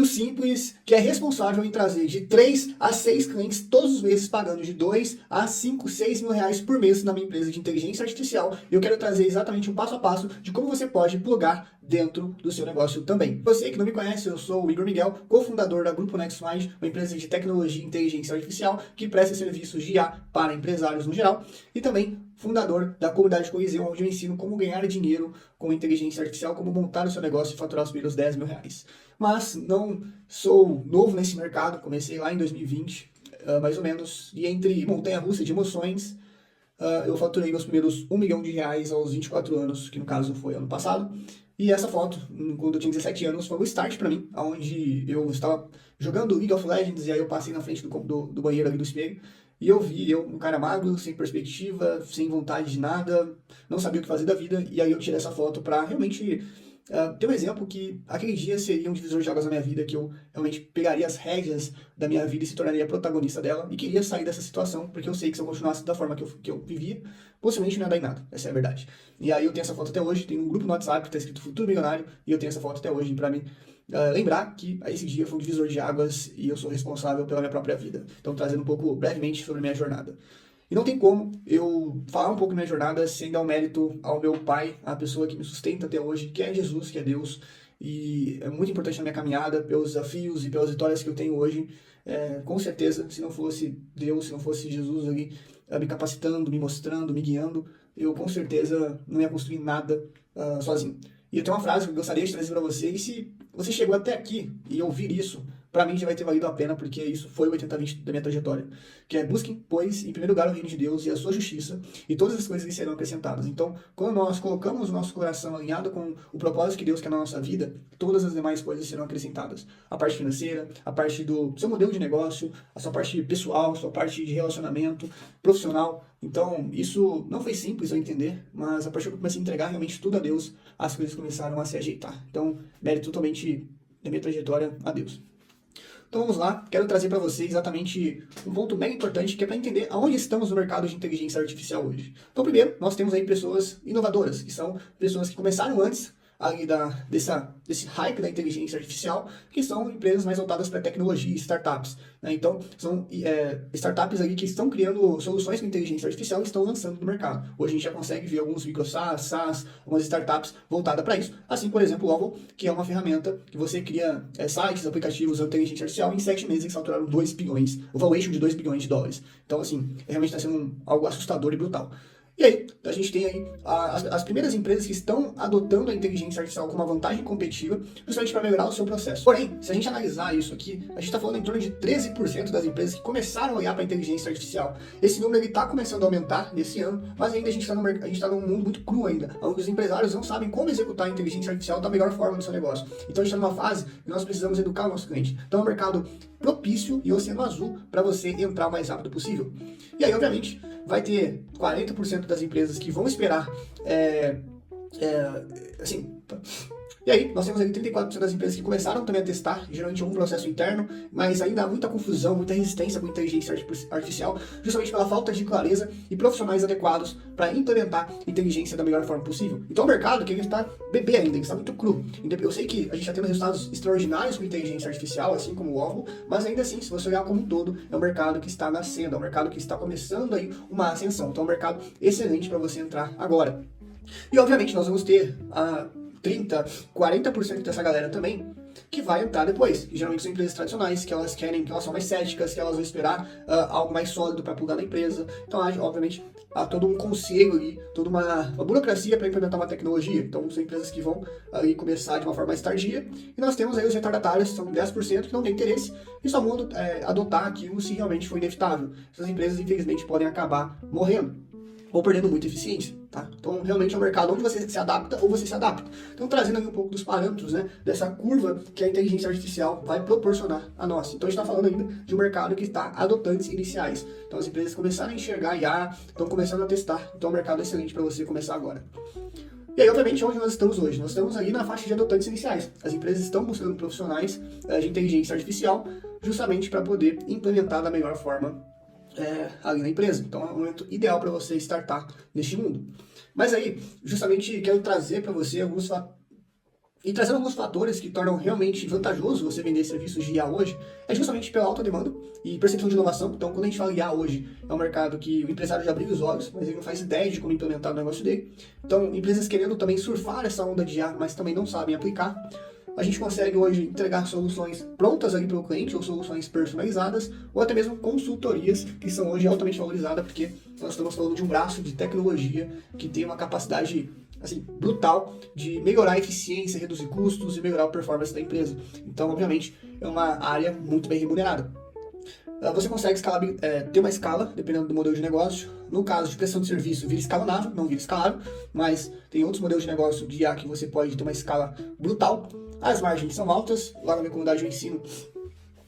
simples, que é responsável em trazer de 3 a 6 clientes todos os meses, pagando de 2 a 5, 6 mil reais por mês na minha empresa de inteligência artificial. E eu quero trazer exatamente um passo a passo de como você pode plugar dentro do seu negócio também. Você que não me conhece, eu sou o Igor Miguel, cofundador da Grupo NextMind, uma empresa de tecnologia e inteligência artificial que presta serviços de IA para empresários no geral, e também fundador da comunidade Coliseu, onde eu ensino como ganhar dinheiro com inteligência artificial, como montar o seu negócio e faturar os primeiros 10 mil reais. Mas não sou novo nesse mercado, comecei lá em 2020, mais ou menos, e entre montanha-russa de emoções, eu faturei meus primeiros 1 milhão de reais aos 24 anos, que no caso foi ano passado. E essa foto, quando eu tinha 17 anos, foi um start pra mim, onde eu estava jogando League of Legends, e aí eu passei na frente do banheiro ali do espelho, e eu vi um cara magro, sem perspectiva, sem vontade de nada, não sabia o que fazer da vida, e aí eu tirei essa foto pra realmente ter um exemplo que aquele dia seria um divisor de águas na minha vida, que eu realmente pegaria as rédeas da minha vida e se tornaria protagonista dela, e queria sair dessa situação, porque eu sei que se eu continuasse da forma que eu vivia, possivelmente não ia dar em nada, essa é a verdade. E aí eu tenho essa foto até hoje, tem um grupo no WhatsApp que tá escrito Futuro Milionário, e eu tenho essa foto até hoje pra mim lembrar que esse dia foi um divisor de águas e eu sou responsável pela minha própria vida. Então, trazendo um pouco brevemente sobre a minha jornada. E não tem como eu falar um pouco da minha jornada sem dar um mérito ao meu pai, a pessoa que me sustenta até hoje, que é Jesus, que é Deus. E é muito importante na minha caminhada, pelos desafios e pelas vitórias que eu tenho hoje. Com certeza, se não fosse Deus, se não fosse Jesus ali me capacitando, me mostrando, me guiando, eu com certeza não ia construir nada sozinho. E eu tenho uma frase que eu gostaria de trazer para você, e se você chegou até aqui e ouvir isso, para mim já vai ter valido a pena, porque isso foi o 80-20 da minha trajetória. Que é: busquem, pois, em primeiro lugar o reino de Deus e a sua justiça, e todas as coisas lhe serão acrescentadas. Então, quando nós colocamos o nosso coração alinhado com o propósito que Deus quer na nossa vida, todas as demais coisas serão acrescentadas. A parte financeira, a parte do seu modelo de negócio, a sua parte pessoal, a sua parte de relacionamento, profissional. Então, isso não foi simples eu entender, mas a partir que eu comecei a entregar realmente tudo a Deus, as coisas começaram a se ajeitar. Então, mérito totalmente da minha trajetória a Deus. Então vamos lá, quero trazer para você exatamente um ponto bem importante, que é para entender aonde estamos no mercado de inteligência artificial hoje. Então primeiro, nós temos aí pessoas inovadoras, que são pessoas que começaram antes ali desse hype da inteligência artificial, que são empresas mais voltadas para tecnologia e startups. Né? Então, são startups ali que estão criando soluções com inteligência artificial e estão lançando no mercado. Hoje a gente já consegue ver alguns micro SaaS, algumas startups voltadas para isso. Assim, por exemplo, o Ovo, que é uma ferramenta que você cria sites, aplicativos de inteligência artificial, em 7 meses eles faturaram 2 bilhões, o valuation de 2 bilhões de dólares. Então, assim, realmente está sendo algo assustador e brutal. E aí, a gente tem aí as primeiras empresas que estão adotando a inteligência artificial como uma vantagem competitiva, justamente para melhorar o seu processo. Porém, se a gente analisar isso aqui, a gente está falando em torno de 13% das empresas que começaram a olhar para a inteligência artificial. Esse número está começando a aumentar nesse ano, mas ainda a gente está num mundo muito cru ainda, onde os empresários não sabem como executar a inteligência artificial da melhor forma do seu negócio. Então a gente está numa fase que nós precisamos educar o nosso cliente. Então é um mercado propício e oceano azul para você entrar o mais rápido possível. E aí, obviamente, vai ter 40% das empresas que vão esperar, assim... E aí, nós temos aí 34% das empresas que começaram também a testar, geralmente um processo interno, mas ainda há muita confusão, muita resistência com inteligência artificial, justamente pela falta de clareza e profissionais adequados para implementar inteligência da melhor forma possível. Então o mercado que ele está bebê ainda, ele está muito cru. Eu sei que a gente está tendo resultados extraordinários com inteligência artificial, assim como o Ovo, mas ainda assim, se você olhar como um todo, é um mercado que está nascendo, é um mercado que está começando aí uma ascensão. Então é um mercado excelente para você entrar agora. E obviamente nós vamos ter 30, 40% dessa galera também que vai entrar depois. E geralmente são empresas tradicionais, que elas são mais céticas, que elas vão esperar algo mais sólido para plugar na empresa. Então, obviamente, há todo um conselho ali, toda uma burocracia para implementar uma tecnologia. Então, são empresas que vão ali começar de uma forma mais tardia. E nós temos aí os retardatários, que são 10% que não têm interesse e só vão adotar aquilo se realmente for inevitável. Essas empresas, infelizmente, podem acabar morrendo ou perdendo muita eficiência, tá? Então, realmente é um mercado onde você se adapta ou você se adapta. Então, trazendo aqui um pouco dos parâmetros, né, dessa curva que a inteligência artificial vai proporcionar a nós. Então, a gente está falando ainda de um mercado que está adotantes iniciais. Então, as empresas começaram a enxergar IA, estão começando a testar. Então, é um mercado excelente para você começar agora. E aí, obviamente, onde nós estamos hoje? Nós estamos aí na faixa de adotantes iniciais. As empresas estão buscando profissionais de inteligência artificial justamente para poder implementar da melhor forma ali na empresa. Então é um momento ideal para você startar neste mundo. Mas aí, justamente, quero trazer para você alguns E trazendo alguns fatores que tornam realmente vantajoso você vender serviços de IA hoje, é justamente pela alta demanda e percepção de inovação. Então, quando a gente fala IA hoje, é um mercado que o empresário já abriu os olhos, mas ele não faz ideia de como implementar o negócio dele. Então, empresas querendo também surfar essa onda de IA, mas também não sabem aplicar. A gente consegue hoje entregar soluções prontas ali para o cliente, ou soluções personalizadas, ou até mesmo consultorias, que são hoje altamente valorizadas, porque nós estamos falando de um braço de tecnologia que tem uma capacidade assim, brutal de melhorar a eficiência, reduzir custos e melhorar a performance da empresa. Então, obviamente, é uma área muito bem remunerada. Você consegue ter uma escala, dependendo do modelo de negócio. No caso de prestação de serviço, vira escalonável, não vira escalável, mas tem outros modelos de negócio de IA que você pode ter uma escala brutal. As margens são altas, lá na minha comunidade eu ensino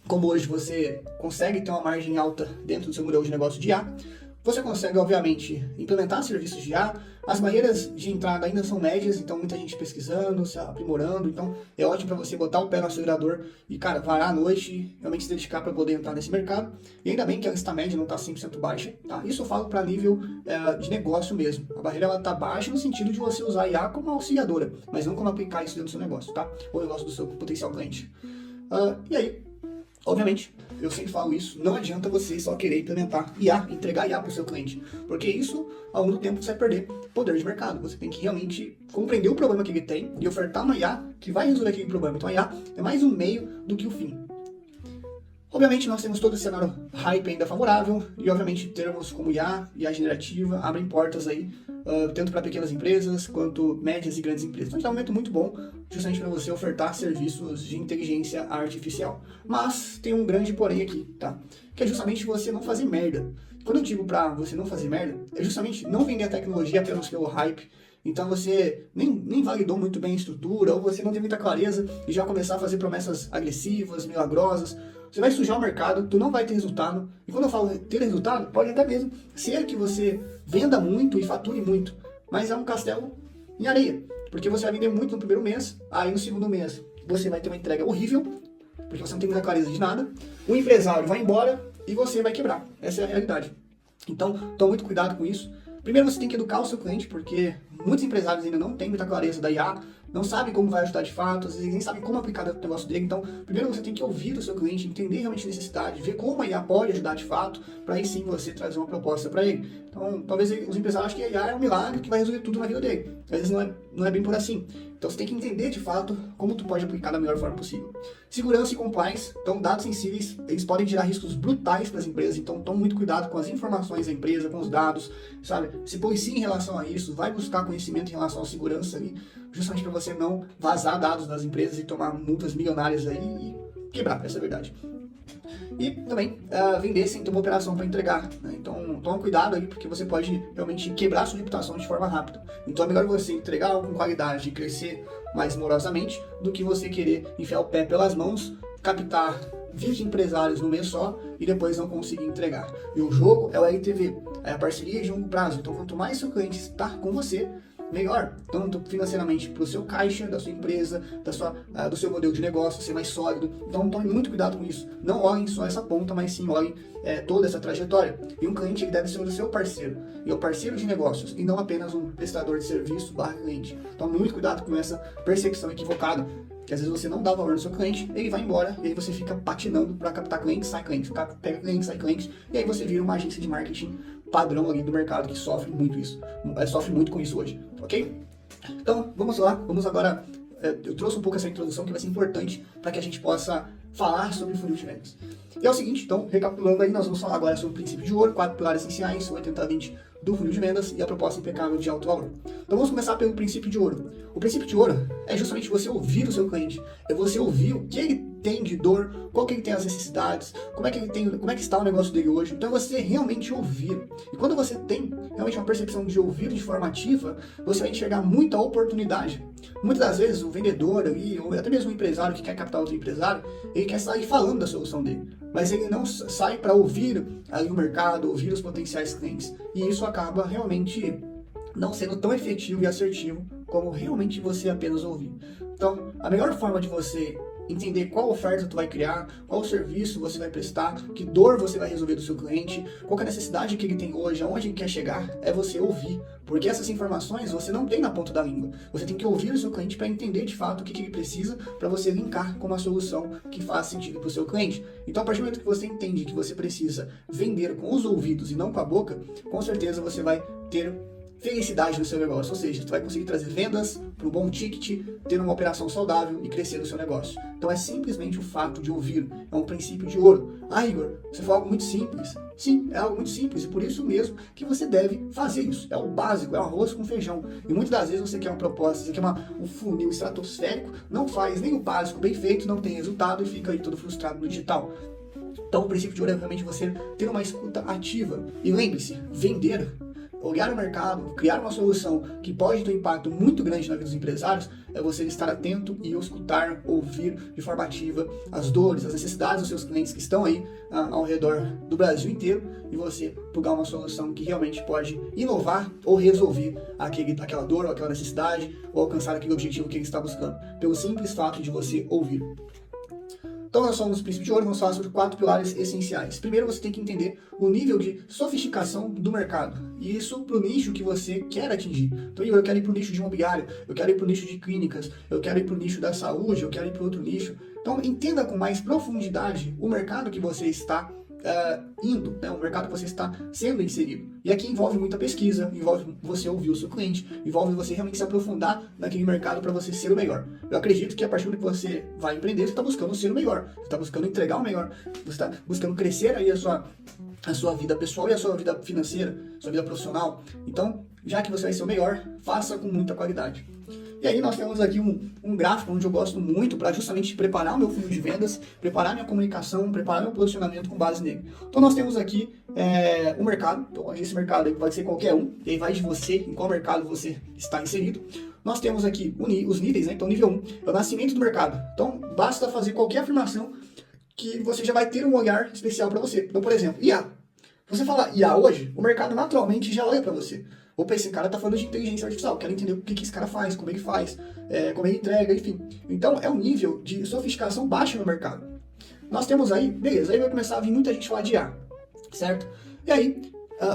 como hoje você consegue ter uma margem alta dentro do seu modelo de negócio de IA. Você consegue, obviamente, implementar serviços de IA. As barreiras de entrada ainda são médias, então muita gente pesquisando, se aprimorando. Então é ótimo para você botar o pé no acelerador e, cara, varar à noite, realmente se dedicar para poder entrar nesse mercado. E ainda bem que ela está média, não está 100% baixa. Tá? Isso eu falo para nível de negócio mesmo. A barreira está baixa no sentido de você usar a IA como auxiliadora, mas não como aplicar isso dentro do seu negócio, tá? Ou negócio do seu potencial cliente. E aí, obviamente, eu sempre falo isso, não adianta você só querer implementar IA, entregar IA para o seu cliente, porque isso, ao longo do tempo, você vai perder poder de mercado. Você tem que realmente compreender o problema que ele tem e ofertar uma IA que vai resolver aquele problema. Então a IA é mais um meio do que o fim. Obviamente, nós temos todo esse cenário hype ainda favorável, e obviamente termos como IA generativa, abrem portas aí, tanto para pequenas empresas, quanto médias e grandes empresas. Então, é um momento muito bom, justamente para você ofertar serviços de inteligência artificial. Mas, tem um grande porém aqui, tá? Que é justamente você não fazer merda. Quando eu digo para você não fazer merda, é justamente não vender a tecnologia apenas pelo hype. Então você nem validou muito bem a estrutura, ou você não tem muita clareza e já começar a fazer promessas agressivas, milagrosas. Você vai sujar o mercado, tu não vai ter resultado. E quando eu falo ter resultado, pode até mesmo ser que você venda muito e fature muito, mas é um castelo em areia, porque você vai vender muito no primeiro mês, aí no segundo mês você vai ter uma entrega horrível, porque você não tem muita clareza de nada, o empresário vai embora e você vai quebrar. Essa é a realidade. Então, tome muito cuidado com isso. Primeiro você tem que educar o seu cliente, porque muitos empresários ainda não têm muita clareza da IA, não sabem como vai ajudar de fato, às vezes nem sabem como aplicar o negócio dele. Então, primeiro você tem que ouvir o seu cliente, entender realmente a necessidade, ver como a IA pode ajudar de fato, para aí sim você trazer uma proposta para ele. Então, talvez os empresários achem que a IA é um milagre que vai resolver tudo na vida dele. Às vezes não é bem por assim. Então, você tem que entender de fato como tu pode aplicar da melhor forma possível. Segurança e compliance. Então, dados sensíveis, eles podem gerar riscos brutais para as empresas. Então, tome muito cuidado com as informações da empresa, com os dados, sabe? Se policie em relação a isso, vai buscar conhecimento em relação à segurança ali, justamente para você não vazar dados das empresas e tomar multas milionárias aí e quebrar, essa é a verdade. E também vender sem ter uma operação para entregar, né? Então toma cuidado aí, porque você pode realmente quebrar sua reputação de forma rápida. Então é melhor você entregar algo com qualidade e crescer mais morosamente do que você querer enfiar o pé pelas mãos, captar 20 empresários no mês só e depois não conseguir entregar. E o jogo é o LTV, é a parceria de longo prazo. Então quanto mais seu cliente está com você, melhor, tanto financeiramente para o seu caixa, da sua empresa, do seu modelo de negócio ser mais sólido. Então tome muito cuidado com isso. Não olhem só essa ponta, mas sim olhem toda essa trajetória. E um cliente deve ser o seu parceiro, e é o parceiro de negócios, e não apenas um prestador de serviço / cliente. Tome muito cuidado com essa percepção equivocada, que às vezes você não dá valor no seu cliente, ele vai embora, e aí você fica patinando para captar clientes, sai clientes, pega clientes, sai clientes, e aí você vira uma agência de marketing padrão ali do mercado que sofre muito com isso hoje, ok? Então, vamos lá, vamos agora, eu trouxe um pouco essa introdução que vai ser importante para que a gente possa falar sobre funil de vendas. E é o seguinte, então, recapitulando aí, nós vamos falar agora sobre o princípio de ouro, 4 pilares essenciais, o 80/20 do funil de vendas e a proposta impecável de alto valor. Então vamos começar pelo princípio de ouro. O princípio de ouro é justamente você ouvir o seu cliente, é você ouvir o que ele tem de dor, qual que ele tem as necessidades, como é que está o negócio dele hoje. Então você realmente ouvir. E quando você tem realmente uma percepção de ouvir de forma ativa, você vai enxergar muita oportunidade. Muitas das vezes o vendedor ali, ou até mesmo o empresário que quer captar outro empresário, ele quer sair falando da solução dele, mas ele não sai para ouvir ali o mercado, ouvir os potenciais clientes. E isso acaba realmente não sendo tão efetivo e assertivo como realmente você apenas ouvir. Então, a melhor forma de você entender qual oferta tu vai criar, qual serviço você vai prestar, que dor você vai resolver do seu cliente, qual é a necessidade que ele tem hoje, aonde ele quer chegar, é você ouvir. Porque essas informações você não tem na ponta da língua. Você tem que ouvir o seu cliente para entender de fato o que ele precisa para você linkar com uma solução que faz sentido para o seu cliente. Então, a partir do momento que você entende que você precisa vender com os ouvidos e não com a boca, com certeza você vai ter felicidade no seu negócio, ou seja, você vai conseguir trazer vendas para um bom ticket, ter uma operação saudável e crescer no seu negócio. Então é simplesmente o fato de ouvir, é um princípio de ouro. Ah, Igor, você falou algo muito simples. Sim, é algo muito simples e por isso mesmo que você deve fazer isso. É o básico, é o arroz com feijão. E muitas das vezes você quer uma proposta, você quer um funil estratosférico, não faz nem o básico bem feito, não tem resultado e fica aí todo frustrado no digital. Então o princípio de ouro é realmente você ter uma escuta ativa. E lembre-se, vender, olhar o mercado, criar uma solução que pode ter um impacto muito grande na vida dos empresários, é você estar atento e escutar, ouvir de forma ativa as dores, as necessidades dos seus clientes que estão aí ao redor do Brasil inteiro e você plugar uma solução que realmente pode inovar ou resolver aquela dor ou aquela necessidade ou alcançar aquele objetivo que ele está buscando, pelo simples fato de você ouvir. Então nós somos o princípio de ouro, vamos falar sobre 4 pilares essenciais. Primeiro você tem que entender o nível de sofisticação do mercado. E isso para o nicho que você quer atingir. Então eu quero ir para o nicho de imobiliário, eu quero ir para o nicho de clínicas, eu quero ir para o nicho da saúde, eu quero ir para outro nicho. Então entenda com mais profundidade o mercado que você está indo, né? O mercado que você está sendo inserido. E aqui envolve muita pesquisa, envolve você ouvir o seu cliente, envolve você realmente se aprofundar naquele mercado para você ser o melhor. Eu acredito que a partir do que você vai empreender, você está buscando ser o melhor, você está buscando entregar o melhor, você está buscando crescer aí a sua vida pessoal e a sua vida financeira, sua vida profissional. Então, já que você vai ser o melhor, faça com muita qualidade. E aí nós temos aqui um gráfico onde eu gosto muito para justamente preparar o meu funil de vendas, preparar minha comunicação, preparar meu posicionamento com base nele. Então nós temos aqui o mercado, então esse mercado aí pode ser qualquer um, e aí vai de você, em qual mercado você está inserido. Nós temos aqui os níveis, né? Então nível 1 é o nascimento do mercado. Então basta fazer qualquer afirmação que você já vai ter um olhar especial para você. Então, por exemplo, IA. Se você falar IA hoje, o mercado naturalmente já olha para você. Opa, esse cara tá falando de inteligência artificial, quero entender o que esse cara faz, como ele faz, como ele entrega, enfim. Então, é um nível de sofisticação baixo no mercado. Nós temos aí, beleza, aí vai começar a vir muita gente falar de IA, certo? E aí,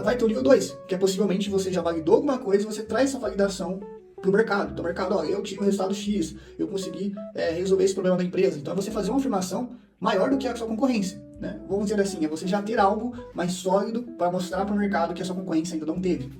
vai ter o nível 2, que é possivelmente você já validou alguma coisa e você traz essa validação pro mercado. Então, o mercado, ó, eu tive um resultado X, eu consegui resolver esse problema da empresa. Então, é você fazer uma afirmação maior do que a sua concorrência, né? Vamos dizer assim, é você já ter algo mais sólido para mostrar para o mercado que a sua concorrência ainda não teve.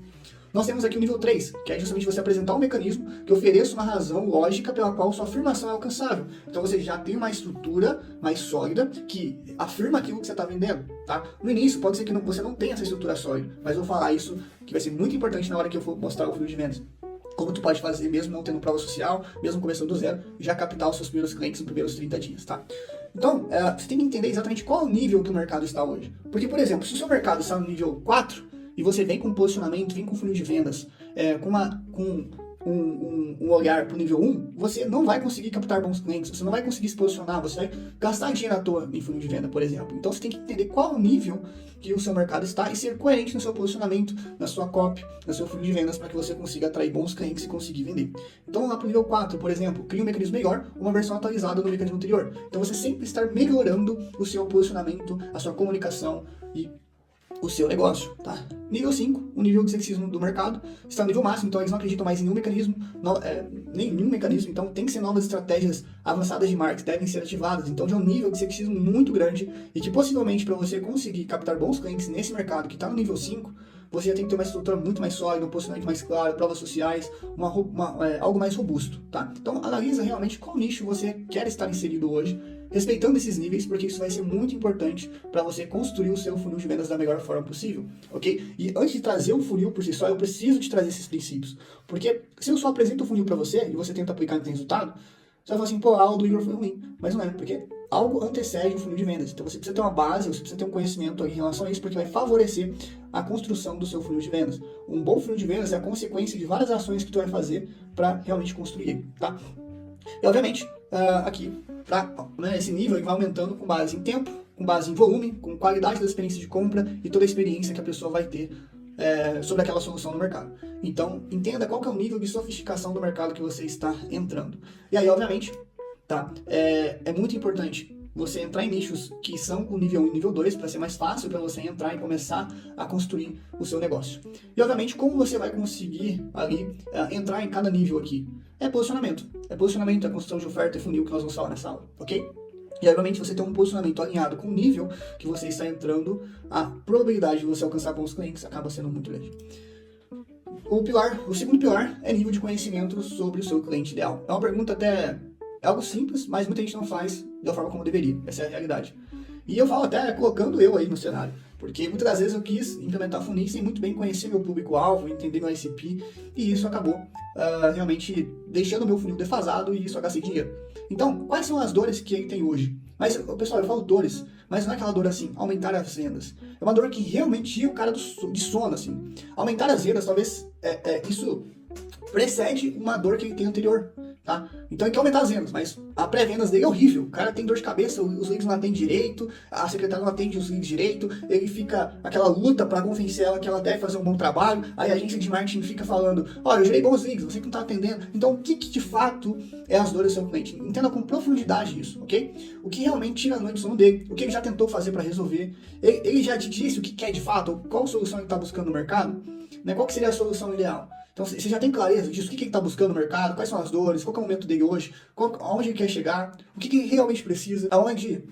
Nós temos aqui o nível 3, que é justamente você apresentar um mecanismo que ofereça uma razão lógica pela qual sua afirmação é alcançável. Então você já tem uma estrutura mais sólida que afirma aquilo que você está vendendo, tá? No início pode ser que você não tenha essa estrutura sólida, mas eu vou falar isso que vai ser muito importante na hora que eu for mostrar o funil de vendas. Como tu pode fazer mesmo não tendo prova social, mesmo começando do zero, já captar os seus primeiros clientes nos primeiros 30 dias, tá? Então, você tem que entender exatamente qual é o nível que o mercado está hoje. Porque, por exemplo, se o seu mercado está no nível 4, e você vem com posicionamento, vem com funil de vendas, com um olhar para o nível 1, você não vai conseguir captar bons clientes, você não vai conseguir se posicionar, você vai gastar dinheiro à toa em funil de venda, por exemplo. Então você tem que entender qual é o nível que o seu mercado está e ser coerente no seu posicionamento, na sua copy, no seu funil de vendas, para que você consiga atrair bons clientes e conseguir vender. Então lá para o nível 4, por exemplo, cria um mecanismo melhor, uma versão atualizada do mecanismo anterior. Então você sempre estar melhorando o seu posicionamento, a sua comunicação e o seu negócio, tá? Nível 5, o nível de sexismo do mercado, está no nível máximo, então eles não acreditam mais em nenhum mecanismo, então tem que ser novas estratégias avançadas de marketing, devem ser ativadas, então já é um nível de sexismo muito grande e que possivelmente para você conseguir captar bons clientes nesse mercado que está no nível 5, você já tem que ter uma estrutura muito mais sólida, um posicionamento mais claro, provas sociais, algo mais robusto, tá? Então analisa realmente qual nicho você quer estar inserido hoje, respeitando esses níveis, porque isso vai ser muito importante para você construir o seu funil de vendas da melhor forma possível, ok? E antes de trazer o funil por si só, eu preciso te trazer esses princípios, porque se eu só apresento o funil para você e você tenta aplicar e não tem resultado, você vai falar assim, pô, a aula do Igor foi ruim, mas não é, porque algo antecede o funil de vendas, então você precisa ter uma base, você precisa ter um conhecimento em relação a isso, porque vai favorecer a construção do seu funil de vendas. Um bom funil de vendas é a consequência de várias ações que tu vai fazer para realmente construir ele, tá? E obviamente, aqui, esse nível ele vai aumentando com base em tempo, com base em volume, com qualidade da experiência de compra e toda a experiência que a pessoa vai ter sobre aquela solução no mercado. Então, entenda qual que é o nível de sofisticação do mercado que você está entrando. E aí, obviamente, tá? É muito importante você entrar em nichos que são o nível 1 e nível 2 para ser mais fácil para você entrar e começar a construir o seu negócio. E obviamente, como você vai conseguir ali entrar em cada nível aqui? É posicionamento. É posicionamento, é construção de oferta e funil que nós vamos falar nessa aula, ok? E obviamente você tem um posicionamento alinhado com o nível que você está entrando, a probabilidade de você alcançar bons clientes acaba sendo muito grande. O segundo pilar é nível de conhecimento sobre o seu cliente ideal. É uma pergunta até algo simples, mas muita gente não faz da forma como deveria. Essa é a realidade. E eu falo até colocando eu aí no cenário, porque muitas das vezes eu quis implementar funis sem muito bem conhecer meu público-alvo, entender meu ICP, e isso acabou realmente deixando o meu funil defasado e isso eu gastei dinheiro. Então, quais são as dores que ele tem hoje? Mas, pessoal, eu falo dores, mas não é aquela dor assim, aumentar as vendas. É uma dor que realmente tira o cara de sono, assim. Aumentar as vendas, talvez, isso precede uma dor que ele tem anterior, tá? Então ele quer aumentar as vendas, mas a pré-vendas dele é horrível. O cara tem dor de cabeça, os leads não atendem direito, a secretária não atende os leads direito, ele fica aquela luta para convencer ela que ela deve fazer um bom trabalho, aí a agência de marketing fica falando, olha, eu gerei bons leads, você que não tá atendendo. Então o que de fato é as dores do seu cliente? Entenda com profundidade isso, ok? O que realmente tira a noite do sono dele, o que ele já tentou fazer para resolver, ele já te disse o que quer de fato, qual solução ele está buscando no mercado, né? Qual que seria a solução ideal? Então você já tem clareza disso, o que ele está buscando no mercado, quais são as dores, qual é o momento dele hoje, aonde ele quer chegar, o que ele realmente precisa, aonde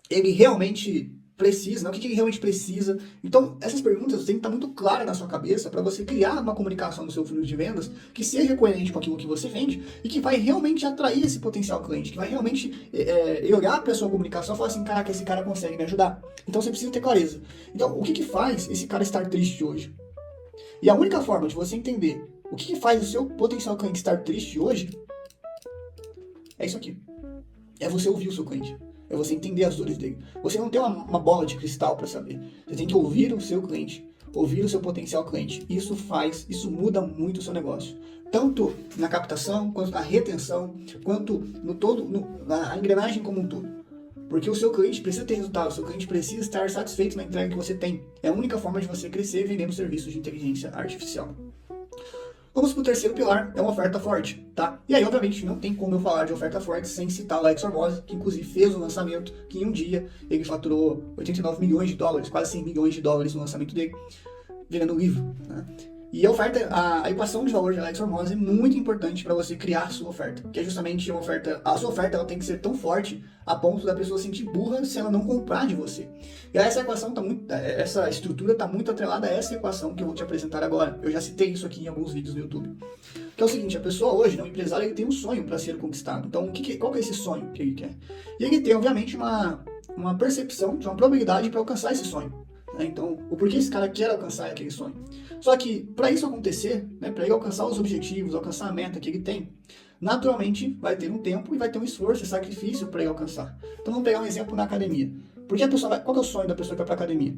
ele realmente precisa, né? O que ele realmente precisa. Então essas perguntas têm que estar muito claras na sua cabeça para você criar uma comunicação no seu funil de vendas que seja coerente com aquilo que você vende e que vai realmente atrair esse potencial cliente, que vai realmente olhar para a sua comunicação e falar assim, caraca, esse cara consegue me ajudar. Então você precisa ter clareza. Então o que faz esse cara estar triste hoje? E a única forma de você entender o que faz o seu potencial cliente estar triste hoje é isso aqui. É você ouvir o seu cliente. É você entender as dores dele. Você não tem uma bola de cristal para saber. Você tem que ouvir o seu cliente, ouvir o seu potencial cliente. Isso muda muito o seu negócio. Tanto na captação, quanto na retenção, quanto na engrenagem como um todo. Porque o seu cliente precisa ter resultado, o seu cliente precisa estar satisfeito na entrega que você tem. É a única forma de você crescer vendendo serviços de inteligência artificial. Vamos para o terceiro pilar, é uma oferta forte, tá? E aí, obviamente, não tem como eu falar de oferta forte sem citar o Alex Hormozi, que inclusive fez um lançamento, que em um dia ele faturou 89 milhões de dólares, quase 100 milhões de dólares no lançamento dele, vendendo livro, né? E a equação de valor de Alex Hormozi é muito importante para você criar a sua oferta, que é justamente uma oferta, a sua oferta ela tem que ser tão forte a ponto da pessoa se sentir burra se ela não comprar de você. E essa equação essa estrutura está muito atrelada a essa equação que eu vou te apresentar agora. Eu já citei isso aqui em alguns vídeos no YouTube. Que é o seguinte, a pessoa hoje, o empresário, ele tem um sonho para ser conquistado. Então, qual que é esse sonho que ele quer? E ele tem, obviamente, uma percepção de uma probabilidade para alcançar esse sonho. Então, o porquê esse cara quer alcançar aquele sonho. Só que, para isso acontecer, né, para ele alcançar os objetivos, alcançar a meta que ele tem, naturalmente vai ter um tempo e vai ter um esforço e sacrifício para ele alcançar. Então, vamos pegar um exemplo na academia. Porque a pessoa qual que é o sonho da pessoa que vai para a academia?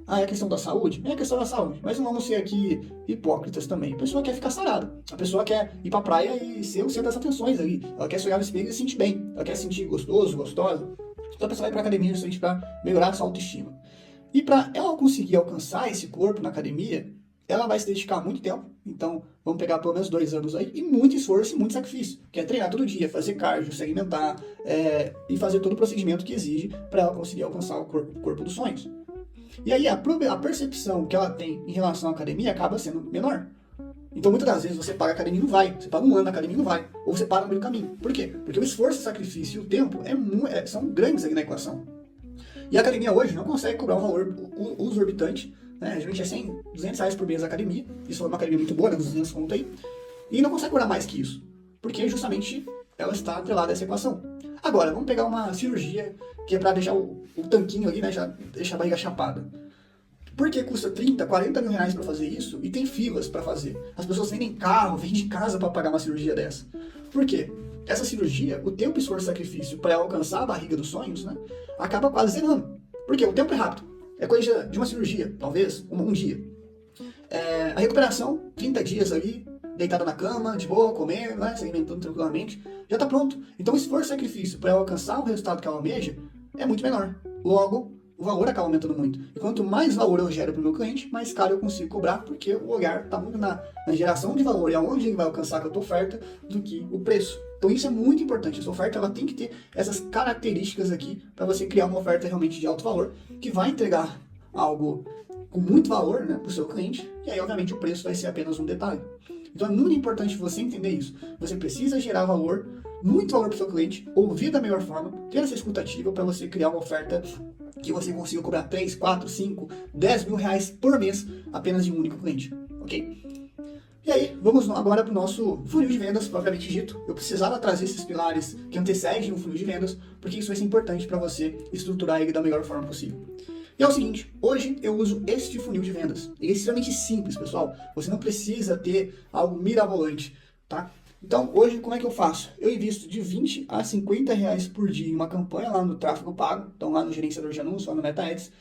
Ah, é a questão da saúde? É a questão da saúde. Mas não vamos ser aqui hipócritas também. A pessoa quer ficar sarada. A pessoa quer ir para a praia e ser o centro das atenções ali. Ela quer se olhar no espelho e se sentir bem. Ela quer se sentir gostoso, gostosa. Então, a pessoa vai para a academia justamente para melhorar a sua autoestima. E para ela conseguir alcançar esse corpo na academia, ela vai se dedicar muito tempo. Então, vamos pegar pelo menos 2 anos aí, e muito esforço e muito sacrifício. Que é treinar todo dia, fazer cardio, se alimentar, e fazer todo o procedimento que exige para ela conseguir alcançar o corpo dos sonhos. E aí, a percepção que ela tem em relação à academia acaba sendo menor. Então, muitas das vezes, você paga a academia e não vai. Você paga um ano na academia e não vai. Ou você para no meio do caminho. Por quê? Porque o esforço, o sacrifício e o tempo são grandes aí na equação. E a academia hoje não consegue cobrar um valor exorbitante, né? Geralmente é 100, 200 reais por mês a academia. Isso é uma academia muito boa, né? 200 conto aí. E não consegue cobrar mais que isso. Porque justamente ela está atrelada a essa equação. Agora, vamos pegar uma cirurgia que é para deixar o tanquinho ali, né? Já deixar a barriga chapada. Por que custa 30, 40 mil reais para fazer isso e tem filas para fazer? As pessoas vendem carro, vendem casa para pagar uma cirurgia dessa. Por quê? Essa cirurgia, o tempo, esforço e sacrifício para ela alcançar a barriga dos sonhos, né, acaba quase zerando. Por quê? O tempo é rápido. É coisa de uma cirurgia, talvez, um dia. A recuperação, 30 dias ali, deitada na cama, de boa, comendo, né, se alimentando tranquilamente, já está pronto. Então o esforço e sacrifício para ela alcançar o resultado que ela almeja é muito menor. Logo, o valor acaba aumentando muito. E quanto mais valor eu gero para o meu cliente, mais caro eu consigo cobrar, porque o olhar está muito na geração de valor e aonde ele vai alcançar com a tua oferta do que o preço. Então isso é muito importante. Essa oferta ela tem que ter essas características aqui para você criar uma oferta realmente de alto valor, que vai entregar algo com muito valor, né, para o seu cliente, e aí obviamente o preço vai ser apenas um detalhe. Então é muito importante você entender isso. Você precisa gerar valor, muito valor para o seu cliente, ouvir da melhor forma, ter essa escutativa para você criar uma oferta que você consiga cobrar 3, 4, 5, 10 mil reais por mês apenas de um único cliente, ok? E aí, vamos agora para o nosso funil de vendas, propriamente dito. Eu precisava trazer esses pilares que antecedem o funil de vendas, porque isso vai ser importante para você estruturar ele da melhor forma possível. E é o seguinte, hoje eu uso este funil de vendas. Ele é extremamente simples, pessoal. Você não precisa ter algo mirabolante, tá? Então, hoje, como é que eu faço? Eu invisto de 20 a 50 reais por dia em uma campanha lá no tráfego pago, então lá no gerenciador de anúncios, lá no Meta Ads.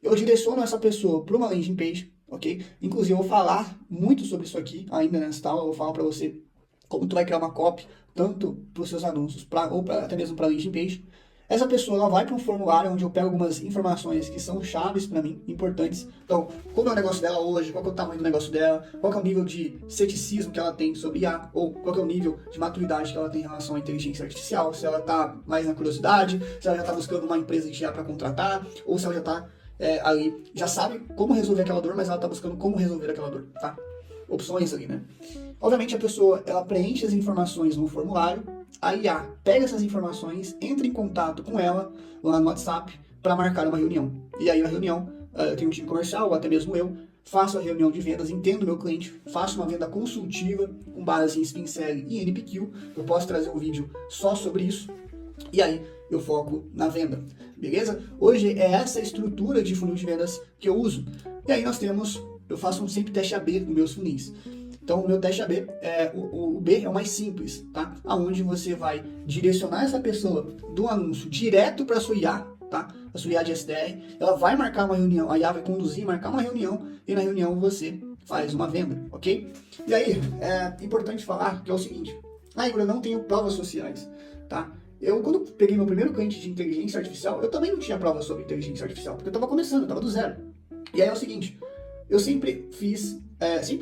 Eu direciono essa pessoa para uma landing page, ok? Inclusive, eu vou falar muito sobre isso aqui ainda nessa aula. Eu vou falar para você como tu vai criar uma copy, tanto para os seus anúncios, até mesmo para a landing page. Essa pessoa ela vai para um formulário onde eu pego algumas informações que são chaves para mim, importantes. Então, como é o negócio dela hoje, qual é o tamanho do negócio dela, qual é o nível de ceticismo que ela tem sobre IA, ou qual é o nível de maturidade que ela tem em relação à inteligência artificial, se ela está mais na curiosidade, se ela já está buscando uma empresa de IA para contratar, ou se ela já está ali, já sabe como resolver aquela dor, mas ela está buscando como resolver aquela dor, tá? Opções ali, né? Obviamente a pessoa, ela preenche as informações no formulário, a IA pega essas informações, entra em contato com ela lá no WhatsApp para marcar uma reunião. E aí na reunião, eu tenho um time comercial, ou até mesmo eu, faço a reunião de vendas, entendo o meu cliente, faço uma venda consultiva com base em Spin Selling e NPQ. Eu posso trazer um vídeo só sobre isso. E aí eu foco na venda, beleza? Hoje é essa estrutura de funil de vendas que eu uso. E aí eu faço sempre teste AB nos meus funis. Então, o meu teste AB, o B é o mais simples, tá? Aonde você vai direcionar essa pessoa do anúncio direto para a sua IA, tá? A sua IA de SDR, ela vai marcar uma reunião, a IA vai conduzir, marcar uma reunião, e na reunião você faz uma venda, ok? E aí, é importante falar que é o seguinte, Igor, eu não tenho provas sociais, tá? Quando peguei meu primeiro cliente de inteligência artificial, eu também não tinha prova sobre inteligência artificial, porque eu estava começando, eu estava do zero. E aí é o seguinte, eu sempre fiz,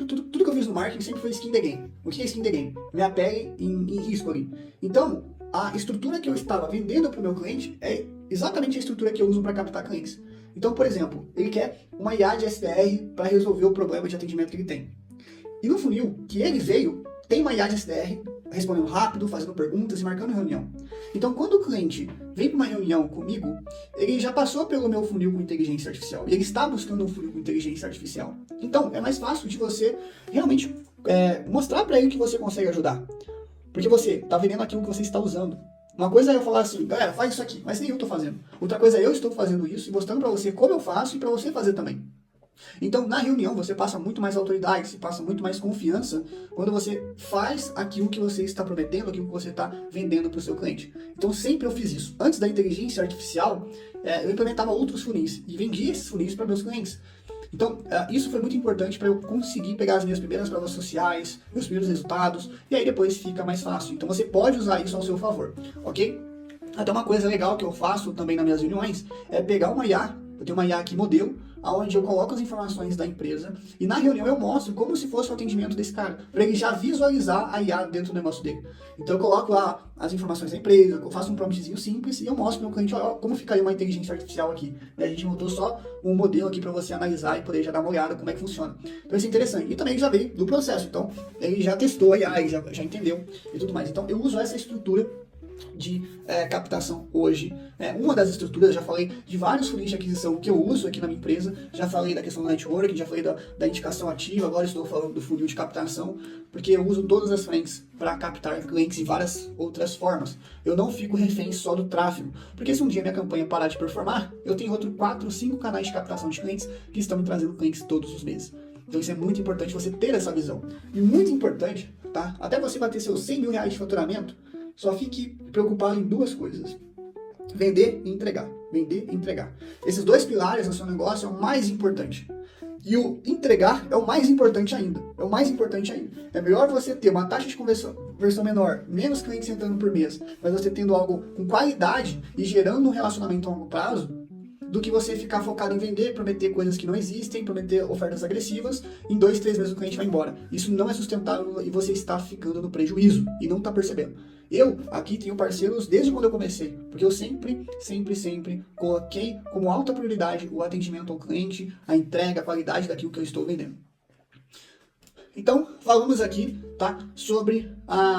tudo que eu fiz no marketing sempre foi skin the game. O que é skin the game? Me apegue em risco ali. Então, a estrutura que eu estava vendendo para o meu cliente é exatamente a estrutura que eu uso para captar clientes. Então, por exemplo, ele quer uma IA de SDR para resolver o problema de atendimento que ele tem. E no funil que ele veio, tem uma IA de SDR respondendo rápido, fazendo perguntas e marcando reunião. Então, quando o cliente vem para uma reunião comigo, ele já passou pelo meu funil com inteligência artificial e ele está buscando um funil com inteligência artificial. Então, é mais fácil de você realmente mostrar para ele que você consegue ajudar. Porque você está vendendo aquilo que você está usando. Uma coisa é eu falar assim, galera, faz isso aqui, mas nem eu estou fazendo. Outra coisa é eu estou fazendo isso e mostrando para você como eu faço e para você fazer também. Então, na reunião, você passa muito mais autoridade, você passa muito mais confiança quando você faz aquilo que você está prometendo, aquilo que você está vendendo para o seu cliente. Então, sempre eu fiz isso. Antes da inteligência artificial, eu implementava outros funis e vendia esses funis para meus clientes. Então, isso foi muito importante para eu conseguir pegar as minhas primeiras provas sociais, meus primeiros resultados, e aí depois fica mais fácil. Então, você pode usar isso ao seu favor, ok? Até uma coisa legal que eu faço também nas minhas reuniões é pegar uma IA, eu tenho uma IA aqui modelo, onde eu coloco as informações da empresa e na reunião eu mostro como se fosse o atendimento desse cara, para ele já visualizar a IA dentro do negócio dele. Então eu coloco lá as informações da empresa, eu faço um promptzinho simples e eu mostro para o meu cliente, ó, como ficaria uma inteligência artificial aqui. A gente montou só um modelo aqui para você analisar e poder já dar uma olhada como é que funciona. Então isso é interessante. E também já veio do processo, então ele já testou a IA, ele já entendeu e tudo mais. Então eu uso essa estrutura de captação hoje. Uma das estruturas, já falei de vários funis de aquisição que eu uso aqui na minha empresa, já falei da questão do networking, já falei da indicação ativa, agora estou falando do funil de captação, porque eu uso todas as frentes para captar clientes de várias outras formas. Eu não fico refém só do tráfego, porque se um dia minha campanha parar de performar, eu tenho outros 4, 5 canais de captação de clientes que estão me trazendo clientes todos os meses. Então isso é muito importante você ter essa visão. E muito importante, tá? Até você bater seus 100 mil reais de faturamento, só fique preocupado em duas coisas: vender e entregar. Vender e entregar. Esses dois pilares no seu negócio é o mais importante. E o entregar é o mais importante ainda. É o mais importante ainda. É melhor você ter uma taxa de conversão menor, menos clientes entrando por mês, mas você tendo algo com qualidade e gerando um relacionamento a longo prazo, do que você ficar focado em vender, prometer coisas que não existem, prometer ofertas agressivas, em 2, 3 meses o cliente vai embora. Isso não é sustentável e você está ficando no prejuízo e não está percebendo. Eu aqui tenho parceiros desde quando eu comecei, porque eu sempre coloquei como alta prioridade o atendimento ao cliente, a entrega, a qualidade daquilo que eu estou vendendo. Então, falamos aqui, tá, sobre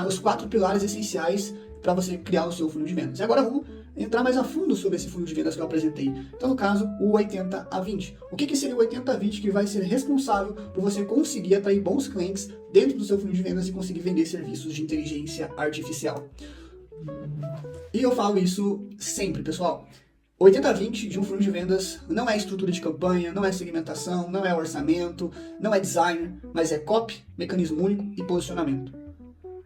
os 4 pilares essenciais para você criar o seu funil de vendas. E agora vamos entrar mais a fundo sobre esse funil de vendas que eu apresentei. Então, no caso, o 80 a 20. O que seria o 80 a 20 que vai ser responsável por você conseguir atrair bons clientes dentro do seu funil de vendas e conseguir vender serviços de inteligência artificial? E eu falo isso sempre, pessoal. 80 a 20 de um funil de vendas não é estrutura de campanha, não é segmentação, não é orçamento, não é design, mas é copy, mecanismo único e posicionamento.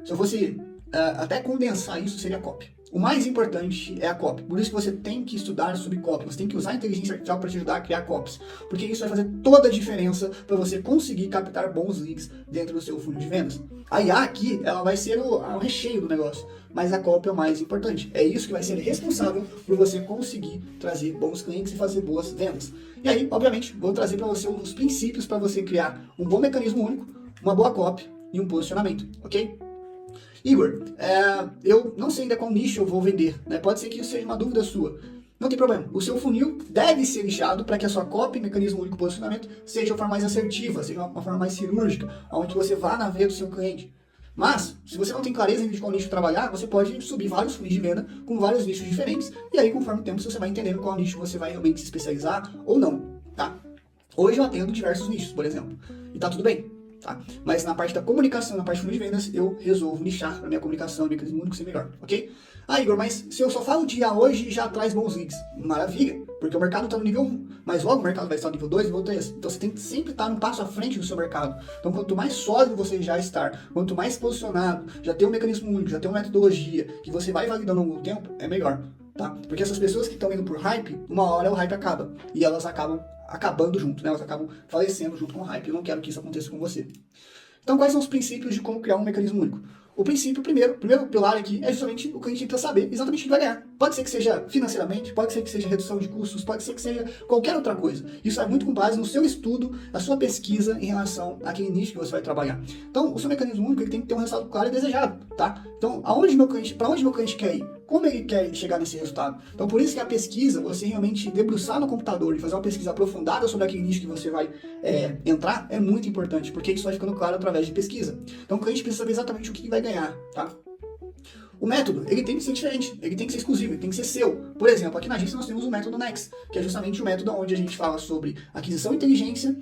Se eu fosse até condensar isso, seria copy. O mais importante é a copy. Por isso que você tem que estudar sobre copy. Você tem que usar a inteligência artificial para te ajudar a criar copies. Porque isso vai fazer toda a diferença para você conseguir captar bons leads dentro do seu funil de vendas. A IA aqui, ela vai ser o recheio do negócio. Mas a copy é o mais importante. É isso que vai ser responsável por você conseguir trazer bons clientes e fazer boas vendas. E aí, obviamente, vou trazer para você os princípios para você criar um bom mecanismo único, uma boa copy e um posicionamento, ok? Igor, eu não sei ainda qual nicho eu vou vender, né? Pode ser que isso seja uma dúvida sua. Não tem problema. O seu funil deve ser lixado para que a sua copy, mecanismo único, posicionamento, seja uma forma mais assertiva, seja uma forma mais cirúrgica, onde você vá na veia do seu cliente. Mas, se você não tem clareza de qual nicho trabalhar, você pode subir vários funis de venda com vários nichos diferentes, e aí, conforme o tempo, você vai entendendo qual nicho você vai realmente se especializar ou não, tá? Hoje eu atendo diversos nichos, por exemplo, e tá tudo bem. Tá? Mas na parte da comunicação, na parte de vendas, eu resolvo nichar para minha comunicação, mecanismo único ser melhor, ok? Igor, mas se eu só falo de IA hoje, já traz bons leads. Maravilha, porque o mercado está no nível 1, mas logo o mercado vai estar no nível 2, nível 3. Então você tem que sempre estar um passo à frente do seu mercado. Então quanto mais sólido você já estar, quanto mais posicionado, já tem um mecanismo único, já tem uma metodologia, que você vai validando ao longo do tempo, é melhor. Tá? Porque essas pessoas que estão indo por hype, uma hora o hype acaba. E elas acabam acabando junto, né? Elas acabam falecendo junto com o hype. Eu não quero que isso aconteça com você. Então, quais são os princípios de como criar um mecanismo único? O princípio, o primeiro pilar aqui é justamente o que a gente precisa saber exatamente o que vai ganhar. Pode ser que seja financeiramente, pode ser que seja redução de custos, pode ser que seja qualquer outra coisa. Isso é muito com base no seu estudo, na sua pesquisa em relação àquele nicho que você vai trabalhar. Então, o seu mecanismo único ele tem que ter um resultado claro e desejado, tá? Então, para onde meu cliente quer ir? Como ele quer chegar nesse resultado? Então, por isso que a pesquisa, você realmente debruçar no computador e fazer uma pesquisa aprofundada sobre aquele nicho que você vai entrar, é muito importante, porque isso vai ficando claro através de pesquisa. Então, o cliente precisa saber exatamente o que vai ganhar, tá? O método, ele tem que ser diferente, ele tem que ser exclusivo, ele tem que ser seu. Por exemplo, aqui na agência nós temos o método Next, que é justamente o método onde a gente fala sobre aquisição e inteligência.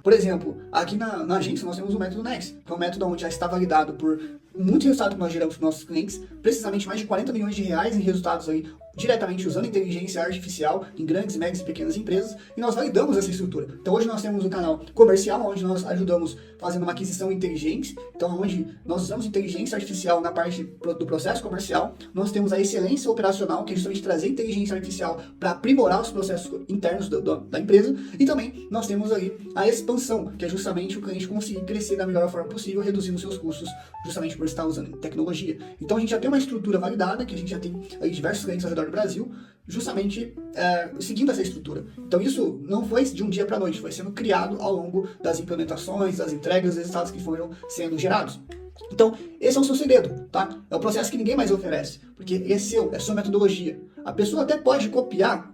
Por exemplo, aqui na agência nós temos o método Next, que é um método onde já está validado por muito resultado que nós geramos para os nossos clientes, precisamente mais de 40 milhões de reais em resultados aí, diretamente usando inteligência artificial em grandes, médias e pequenas empresas, e nós validamos essa estrutura. Então hoje nós temos um canal comercial, onde nós ajudamos fazendo uma aquisição inteligente, então onde nós usamos inteligência artificial na parte do processo comercial, nós temos a excelência operacional, que é justamente trazer inteligência artificial para aprimorar os processos internos da empresa, e também nós temos aí a expansão, que é justamente o cliente conseguir crescer da melhor forma possível, reduzindo seus custos, justamente por estar usando tecnologia. Então a gente já tem uma estrutura validada, que a gente já tem aí diversos clientes ao redor do Brasil, justamente seguindo essa estrutura. Então isso não foi de um dia para a noite, foi sendo criado ao longo das implementações, das entregas, dos resultados que foram sendo gerados. Então, esse é o seu segredo, tá? É o processo que ninguém mais oferece, porque é seu, é sua metodologia. A pessoa até pode copiar,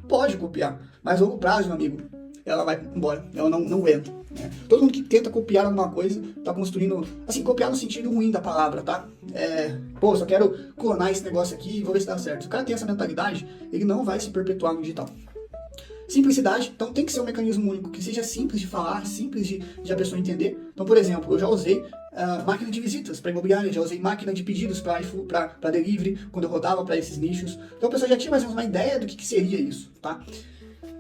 mas a longo prazo, meu amigo, ela vai embora, ela não aguenta. Né? Todo mundo que tenta copiar alguma coisa tá construindo, assim, copiar no sentido ruim da palavra, tá? Só quero clonar esse negócio aqui e vou ver se dá certo. Se o cara tem essa mentalidade, ele não vai se perpetuar no digital. Simplicidade, então tem que ser um mecanismo único que seja simples de falar, simples de a pessoa entender. Então, por exemplo, eu já usei máquina de visitas para imobiliária, já usei máquina de pedidos para delivery, quando eu rodava para esses nichos. Então a pessoa já tinha mais ou menos uma ideia do que seria isso, tá?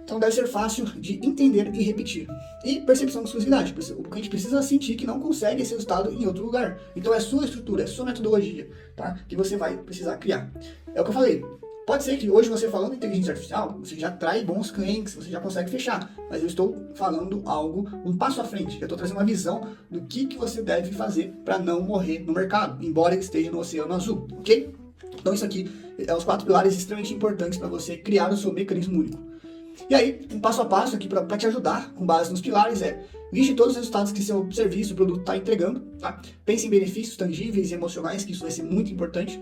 Então deve ser fácil de entender e repetir. E percepção de exclusividade. O cliente precisa sentir que não consegue esse resultado em outro lugar. Então é sua estrutura, é sua metodologia, tá? Que você vai precisar criar. É o que eu falei. Pode ser que hoje você falando em inteligência artificial, você já atrai bons clientes, você já consegue fechar. Mas eu estou falando algo, um passo à frente. Eu estou trazendo uma visão do que você deve fazer para não morrer no mercado, embora ele esteja no oceano azul, ok? Então isso aqui é os 4 pilares extremamente importantes para você criar o seu mecanismo único. E aí, um passo a passo aqui para te ajudar, com base nos pilares, liste todos os resultados que seu serviço, produto está entregando, tá? Pense em benefícios tangíveis e emocionais, que isso vai ser muito importante.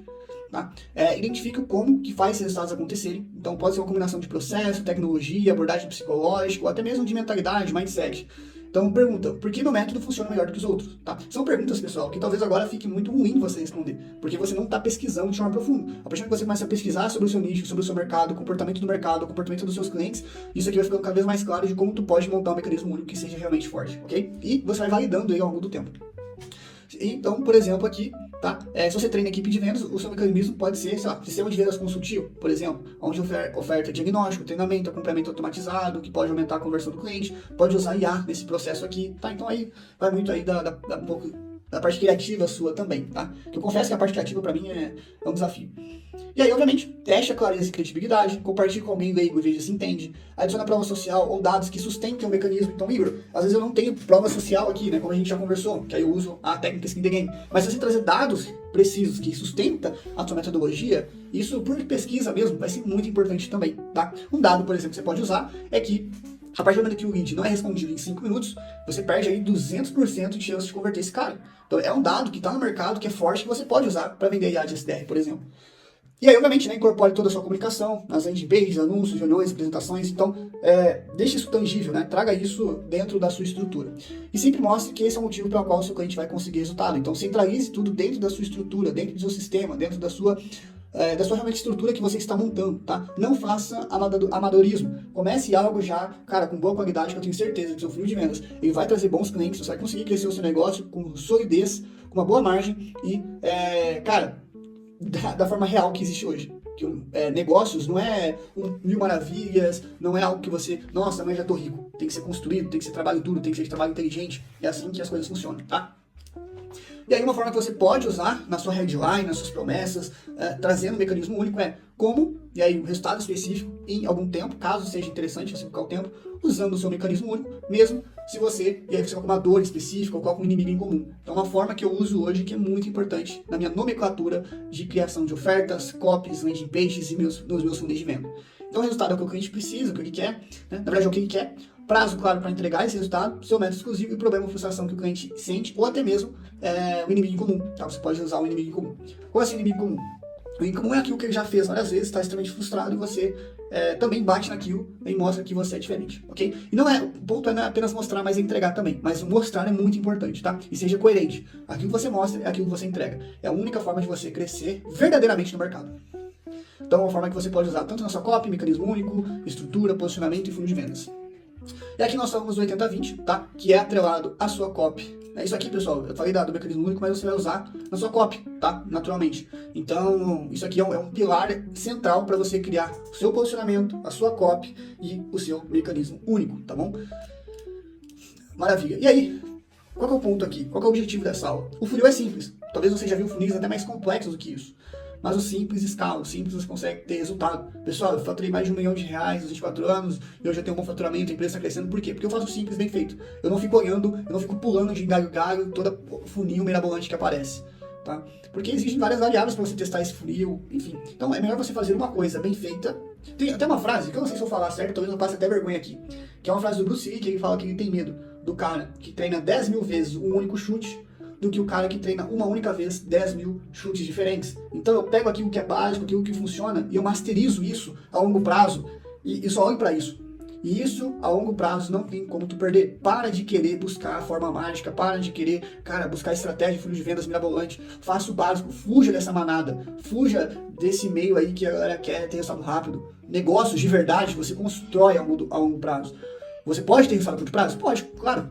Tá? Identifique como que faz esses resultados acontecerem. Então pode ser uma combinação de processo, tecnologia, abordagem psicológica, ou até mesmo de mentalidade, mindset. Então pergunta, por que meu método funciona melhor do que os outros? Tá? São perguntas, pessoal, que talvez agora fique muito ruim você responder, porque você não está pesquisando de forma profunda. A partir que você começa a pesquisar sobre o seu nicho, sobre o seu mercado, o comportamento do mercado, o comportamento dos seus clientes, isso aqui vai ficando cada vez mais claro de como tu pode montar um mecanismo único que seja realmente forte, ok? E você vai validando aí ao longo do tempo. Então, por exemplo, aqui, tá? Se você treina equipe de vendas, o seu mecanismo pode ser, sei lá, sistema de vendas consultivo, por exemplo, onde oferta diagnóstico, treinamento, acompanhamento automatizado, que pode aumentar a conversão do cliente, pode usar IA nesse processo aqui, tá? Então aí vai muito aí da parte criativa sua também, tá? Que eu confesso que a parte criativa para mim é um desafio. E aí, obviamente, teste a clareza e credibilidade, compartilhe com alguém leigo e veja se entende, adiciona prova social ou dados que sustentem o mecanismo. Então, Igor, às vezes eu não tenho prova social aqui, né, como a gente já conversou, que aí eu uso a técnica Skin the Game. Mas se você trazer dados precisos que sustentam a sua metodologia, isso por pesquisa mesmo vai ser muito importante também, tá? Um dado, por exemplo, que você pode usar é que a partir do momento que o lead não é respondido em 5 minutos, você perde aí 200% de chance de converter esse cara. Então é um dado que está no mercado, que é forte, que você pode usar para vender IA de SDR, por exemplo. E aí, obviamente, né, incorpore toda a sua comunicação, nas landing pages, anúncios, reuniões, apresentações. Então, deixe isso tangível, né? Traga isso dentro da sua estrutura. E sempre mostre que esse é o motivo pelo qual o seu cliente vai conseguir resultado. Então, centralize tudo dentro da sua estrutura, dentro do seu sistema, dentro da sua realmente estrutura que você está montando, tá? Não faça amadorismo. Comece algo já, cara, com boa qualidade, que eu tenho certeza que o seu funil de vendas ele vai trazer bons clientes, você vai conseguir crescer o seu negócio com solidez, com uma boa margem e, cara, da forma real que existe hoje. Que negócios não é mil maravilhas, não é algo que você, nossa, mas já tô rico. Tem que ser construído, tem que ser trabalho duro, tem que ser trabalho inteligente. É assim que as coisas funcionam, tá? E aí uma forma que você pode usar na sua headline, nas suas promessas, trazendo um mecanismo único como, e aí um resultado específico em algum tempo, caso seja interessante você ficar o tempo, usando o seu mecanismo único, mesmo se você, e aí você coloca uma dor específica ou coloca um inimigo em comum. Então uma forma que eu uso hoje que é muito importante na minha nomenclatura de criação de ofertas, copies, landing pages e nos meus funis de venda. Então o resultado é o que o cliente precisa, o que ele quer, né? Na verdade é o que ele quer, prazo claro para entregar esse resultado, seu método exclusivo e problema ou frustração que o cliente sente, ou até mesmo o inimigo em comum. Tá? Você pode usar o inimigo em comum. Qual é esse inimigo comum? O inimigo comum é aquilo que ele já fez várias vezes, está extremamente frustrado e você também bate naquilo e mostra que você é diferente, ok? E o ponto não é apenas mostrar, mas é entregar também. Mas o mostrar é muito importante, tá? E seja coerente. Aquilo que você mostra é aquilo que você entrega. É a única forma de você crescer verdadeiramente no mercado. Então é uma forma que você pode usar tanto na sua copy, mecanismo único, estrutura, posicionamento e fundo de vendas. E aqui nós falamos do 80-20, tá? Que é atrelado à sua copy. Isso aqui, pessoal, eu falei do mecanismo único, mas você vai usar na sua copy, tá? Naturalmente. Então, isso aqui é um pilar central para você criar o seu posicionamento, a sua copy e o seu mecanismo único, tá bom? Maravilha. E aí, qual que é o ponto aqui? Qual que é o objetivo dessa aula? O funil é simples. Talvez você já viu funis até mais complexos do que isso. Mas o simples escala, o simples você consegue ter resultado. Pessoal, eu faturei mais de R$1 milhão nos 24 anos, e hoje eu tenho um bom faturamento, a empresa está crescendo. Por quê? Porque eu faço o simples bem feito. Eu não fico olhando, eu não fico pulando de galho em galho toda funil mirabolante que aparece. Tá? Porque existem várias variáveis para você testar esse funil, enfim. Então é melhor você fazer uma coisa bem feita. Tem até uma frase, que eu não sei se eu falar certo, talvez eu passe até vergonha aqui, que é uma frase do Bruce Lee, que ele fala que ele tem medo do cara que treina 10 mil vezes um único chute, do que o cara que treina uma única vez 10 mil chutes diferentes. Então eu pego aquilo que é básico, aquilo que funciona, e eu masterizo isso a longo prazo, e só olho para isso. E isso, a longo prazo, não tem como tu perder. Para de querer buscar a forma mágica, para de querer, cara, buscar estratégia de funil de vendas mirabolante. Faça o básico, fuja dessa manada, fuja desse meio aí que a galera quer ter resultado rápido. Negócios de verdade você constrói a longo prazo. Você pode ter resultado a curto prazo? Pode, claro.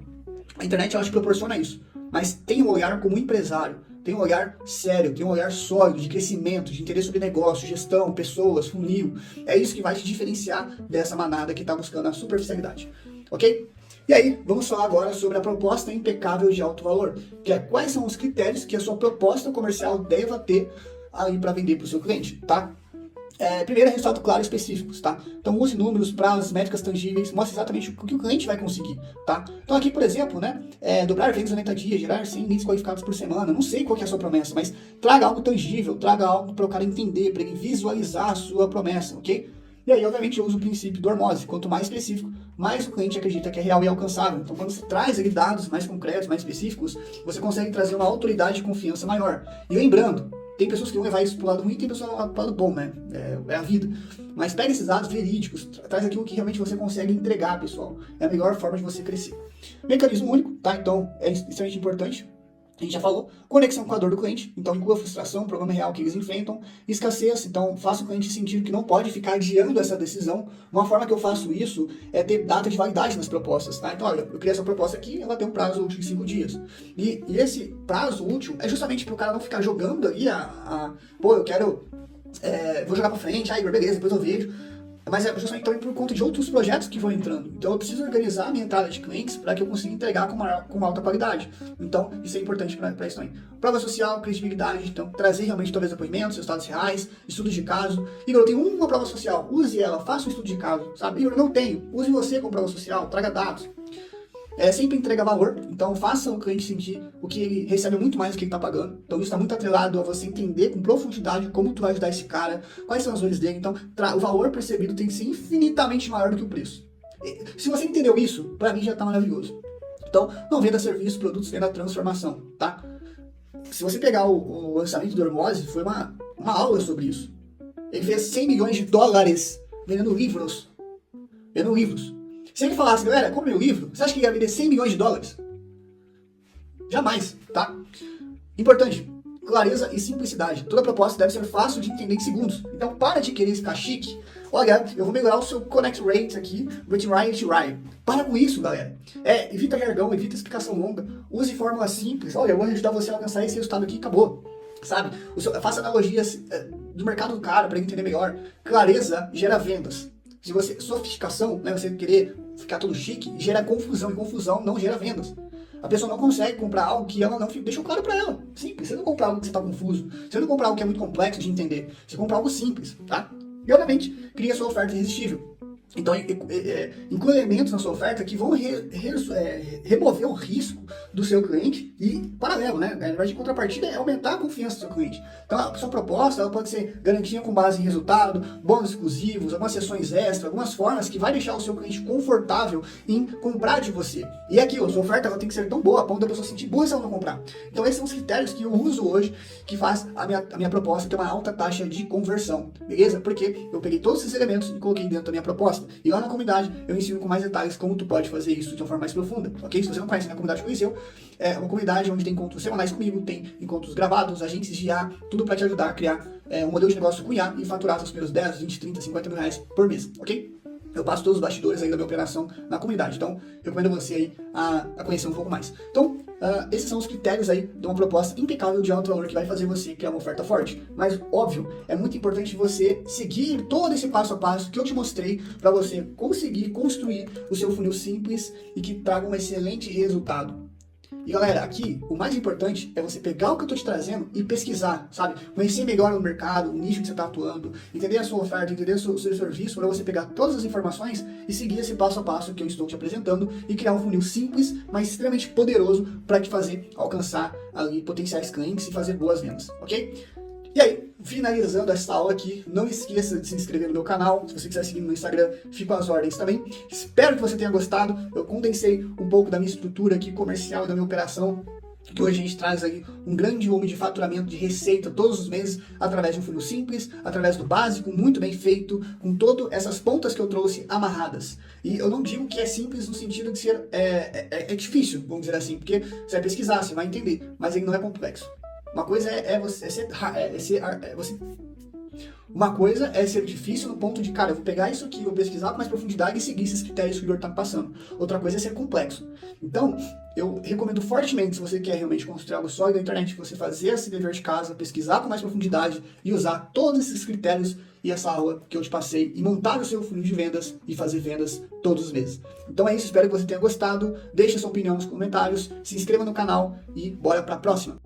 A internet, ela te proporciona isso. Mas tem um olhar como empresário, tem um olhar sério, tem um olhar sólido de crescimento, de interesse sobre negócio, gestão, pessoas, funil. É isso que vai te diferenciar dessa manada que está buscando a superficialidade, ok? E aí, vamos falar agora sobre a proposta impecável de alto valor, que é quais são os critérios que a sua proposta comercial deva ter aí para vender para o seu cliente, tá? Primeiro é resultado claro e específicos, tá? Então use números, prazos, métricas tangíveis, mostre exatamente o que o cliente vai conseguir, tá? Então aqui, por exemplo, né, dobrar vendas em 90 dias, gerar 100 leads qualificados por semana, não sei qual que é a sua promessa, mas traga algo tangível, traga algo para o cara entender, para ele visualizar a sua promessa, ok? E aí, obviamente, eu uso o princípio do Hormose. Quanto mais específico, mais o cliente acredita que é real e alcançável. Então, quando você traz ali dados mais concretos, mais específicos, você consegue trazer uma autoridade de confiança maior. E lembrando, tem pessoas que vão levar isso pro lado ruim e tem pessoas que vão levar pro lado bom, né? É a vida. Mas pega esses dados verídicos, traz aquilo que realmente você consegue entregar, pessoal. É a melhor forma de você crescer. Mecanismo único, tá? Então, é extremamente importante. A gente já falou, conexão com a dor do cliente, então inclua a frustração, o problema real que eles enfrentam, escassez, então faça o cliente sentir que não pode ficar adiando essa decisão. Uma forma que eu faço isso é ter data de validade nas propostas, tá? Então, olha, eu criei essa proposta aqui, ela tem um prazo útil de 5 dias. E esse prazo útil é justamente para o cara não ficar jogando ali pô, eu quero, vou jogar para frente, aí beleza, depois eu vejo. Mas é justamente também por conta de outros projetos que vão entrando. Então eu preciso organizar a minha entrada de clientes para que eu consiga entregar com uma alta qualidade. Então isso é importante para isso também. Prova social, credibilidade, então trazer realmente talvez depoimentos, resultados reais, estudos de caso. Igor, eu tenho uma prova social, use ela, faça um estudo de caso, sabe? Igor, eu não tenho, use você com prova social, traga dados. Sempre entrega valor, então faça o cliente sentir o que ele recebe muito mais do que ele está pagando. Então isso está muito atrelado a você entender com profundidade como tu vai ajudar esse cara, quais são as dores dele. Então o valor percebido tem que ser infinitamente maior do que o preço. Se você entendeu isso, para mim já está maravilhoso. Então não venda serviços, produtos, venda transformação, tá? Se você pegar o lançamento do Hormose, foi uma aula sobre isso. Ele fez 100 milhões de dólares vendendo livros. Se ele falasse, galera, compre meu livro, você acha que ele ia vender 100 milhões de dólares? Jamais, tá? Importante, clareza e simplicidade. Toda proposta deve ser fácil de entender em segundos. Então para de querer ficar chique. Olha, eu vou melhorar o seu connect rate aqui, rate. Para com isso, galera. Evita jargão, evita explicação longa. Use fórmula simples. Olha, eu vou ajudar você a alcançar esse resultado aqui, acabou. Sabe? Faça analogias do mercado do cara para ele entender melhor. Clareza gera vendas. Se você, sofisticação, né, você querer ficar todo chique, gera confusão, e confusão não gera vendas. A pessoa não consegue comprar algo que ela não deixou claro para ela. Simples. Você não comprar algo que você está confuso. Você não comprar algo que é muito complexo de entender. Você compra algo simples, tá? E, obviamente, cria sua oferta irresistível. Então, inclui elementos na sua oferta que vão remover o risco do seu cliente e, paralelo, né? Na verdade, de contrapartida é aumentar a confiança do seu cliente. Então, a sua proposta ela pode ser garantia com base em resultado, bônus exclusivos, algumas sessões extras, algumas formas que vai deixar o seu cliente confortável em comprar de você. E aqui, a sua oferta ela tem que ser tão boa a ponto da pessoa sentir boa se ela não comprar. Então, esses são os critérios que eu uso hoje que faz a minha proposta ter uma alta taxa de conversão, beleza? Porque eu peguei todos esses elementos e coloquei dentro da minha proposta. E lá na comunidade eu ensino com mais detalhes como tu pode fazer isso de uma forma mais profunda, ok? Se você não conhece, a comunidade conheceu, é uma comunidade onde tem encontros semanais comigo, tem encontros gravados, agências de IA, tudo para te ajudar a criar um modelo de negócio com IA e faturar seus primeiros 10, 20, 30, 50 mil reais por mês, ok? Eu passo todos os bastidores aí da minha operação na comunidade, então eu recomendo você aí a conhecer um pouco mais. Então, esses são os critérios aí de uma proposta impecável de alto valor que vai fazer você criar uma oferta forte. Mas, óbvio, é muito importante você seguir todo esse passo a passo que eu te mostrei para você conseguir construir o seu funil simples e que traga um excelente resultado. E galera, aqui o mais importante é você pegar o que eu tô te trazendo e pesquisar, sabe? Conhecer melhor o mercado, o nicho que você está atuando, entender a sua oferta, entender o seu serviço, para você pegar todas as informações e seguir esse passo a passo que eu estou te apresentando e criar um funil simples, mas extremamente poderoso para te fazer alcançar ali potenciais clientes e fazer boas vendas, ok? E aí, finalizando essa aula aqui, não esqueça de se inscrever no meu canal. Se você quiser seguir no Instagram, fico às ordens também. Espero que você tenha gostado. Eu condensei um pouco da minha estrutura aqui comercial e da minha operação, que hoje a gente traz aí um grande volume de faturamento de receita todos os meses através de um funil simples, através do básico, muito bem feito, com todas essas pontas que eu trouxe amarradas. E eu não digo que é simples no sentido de ser difícil, vamos dizer assim, porque você vai pesquisar, você vai entender, mas ele não é complexo. Uma coisa Uma coisa é ser difícil no ponto de, cara, eu vou pegar isso aqui, vou pesquisar com mais profundidade e seguir esses critérios que o Igor tá me passando. Outra coisa é ser complexo. Então, eu recomendo fortemente, se você quer realmente construir algo sólido na internet, você fazer esse dever de casa, pesquisar com mais profundidade e usar todos esses critérios e essa aula que eu te passei e montar o seu funil de vendas e fazer vendas todos os meses. Então é isso, espero que você tenha gostado. Deixe a sua opinião nos comentários, se inscreva no canal e bora pra próxima!